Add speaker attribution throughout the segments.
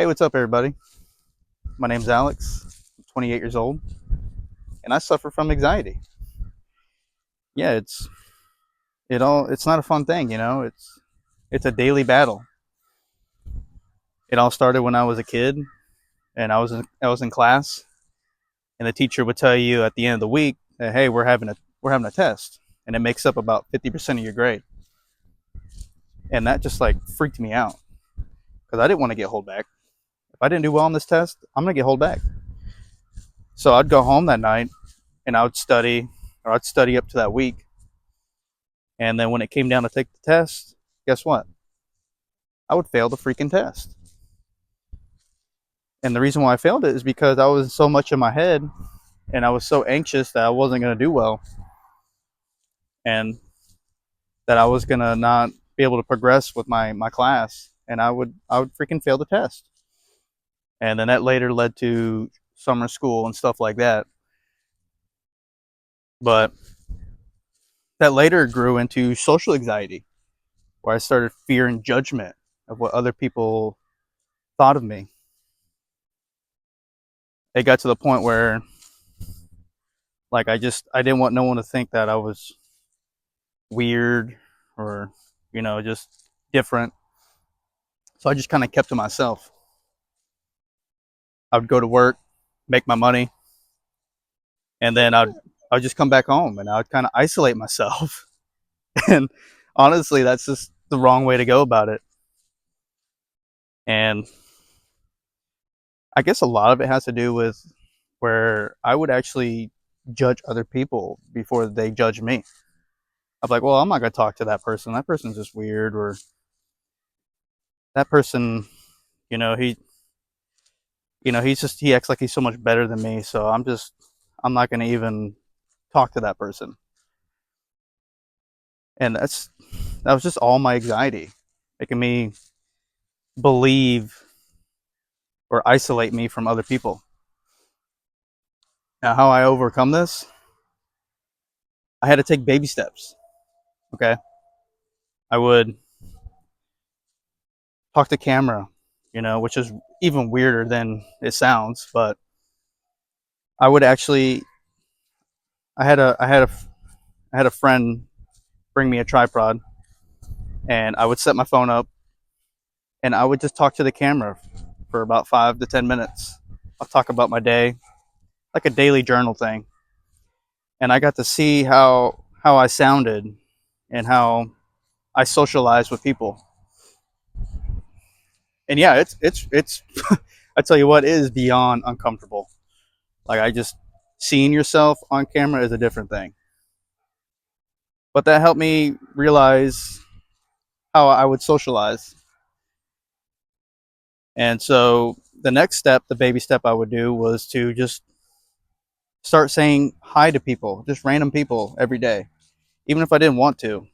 Speaker 1: Hey, what's up, everybody? My name's Alex. I'm 28 years old, and I suffer from anxiety. Yeah, it's not a fun thing, It's a daily battle. It all started when I was a kid, and I was in class, and the teacher would tell you at the end of the week that hey, we're having a test, and it makes up about 50% of your grade, and that just like freaked me out because I didn't want to get hold back. If I didn't do well on this test, I'm gonna get hold back. So I'd go home that night and I would study, or I'd study up to that week. And then when it came down to take the test, guess what? I would fail the freaking test. And the reason why I failed it is because I was so much in my head and I was so anxious that I wasn't going to do well and that I was going to not be able to progress with my class and I would freaking fail the test. And then that later led to summer school and stuff like that. But that later grew into social anxiety where I started fearing judgment of what other people thought of me. It got to the point where like I didn't want no one to think that I was weird or just different. So I just kind of kept to myself. I would go to work, make my money, and then I'd just come back home and I'd kind of isolate myself. And honestly, that's just the wrong way to go about it. And I guess a lot of it has to do with where I would actually judge other people before they judge me. I'm like, well, I'm not gonna talk to that person. That person's just weird, or that person, you know, he he acts like he's so much better than me, so I'm not going to even talk to that person. And that was just all my anxiety, making me believe or isolate me from other people. Now, how I overcome this, I had to take baby steps. Okay, I would talk to camera, which is even weirder than it sounds, but I would actually, I had a friend bring me a tripod, and I would set my phone up and I would just talk to the camera for about 5 to 10 minutes. I'll talk about my day, like a daily journal thing, and I got to see how I sounded and how I socialized with people. And yeah, it's I tell you what, it is beyond uncomfortable. Like I just seeing yourself on camera is a different thing, but that helped me realize how I would socialize. And so the next step, the baby step I would do was to just start saying hi to people, just random people every day, even if I didn't want to,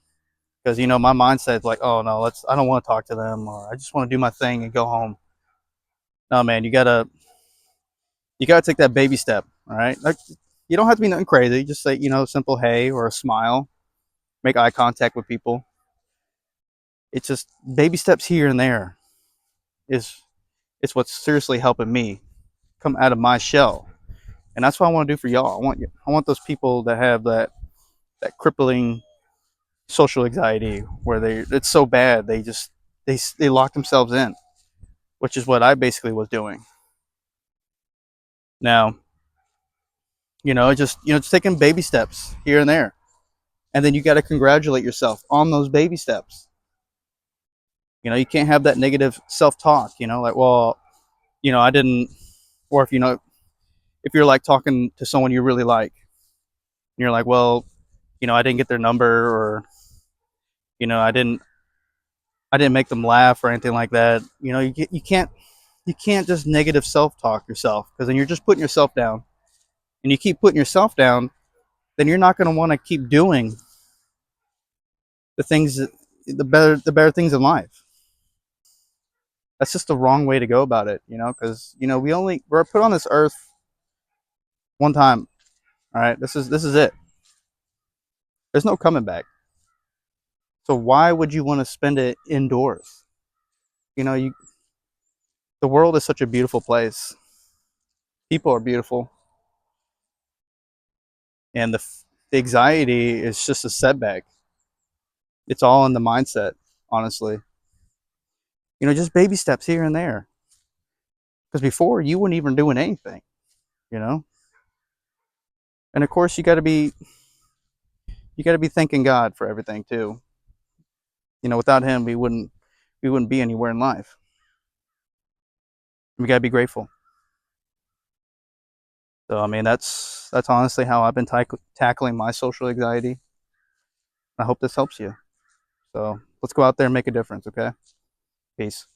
Speaker 1: because my mindset's like, oh no, I don't want to talk to them, or I just want to do my thing and go home. No, man, you gotta take that baby step. All right, like you don't have to be nothing crazy. Just say simple hey or a smile, make eye contact with people. It's just baby steps here and there is it's what's seriously helping me come out of my shell, and that's what I want to do for y'all. I want those people that have that crippling social anxiety where it's so bad they lock themselves in, which is what I basically was doing. Now, just taking baby steps here and there, and then you got to congratulate yourself on those baby steps. You can't have that negative self-talk. Like, well, I didn't, or if you're like talking to someone you really like, and you're like, well, I didn't get their number, or you know, I didn't I didn't make them laugh or anything like that. You can't just negative self talk yourself, because then you're just putting yourself down, and you keep putting yourself down, then you're not going to want to keep doing the things the better things in life. That's just the wrong way to go about it, because we're put on this earth one time. All right, this is it. There's no coming back. So why would you want to spend it indoors? You know, you The world is such a beautiful place. People are beautiful, and the anxiety is just a setback. It's all in the mindset, honestly. You know, just baby steps here and there. Because before you weren't even doing anything, you know. And of course, you got to be thanking God for everything too. You know, without Him, we wouldn't be anywhere in life. We got to be grateful. So I mean, that's honestly how I've been tackling my social anxiety. I hope this helps you. So let's go out there and make a difference. Okay, peace.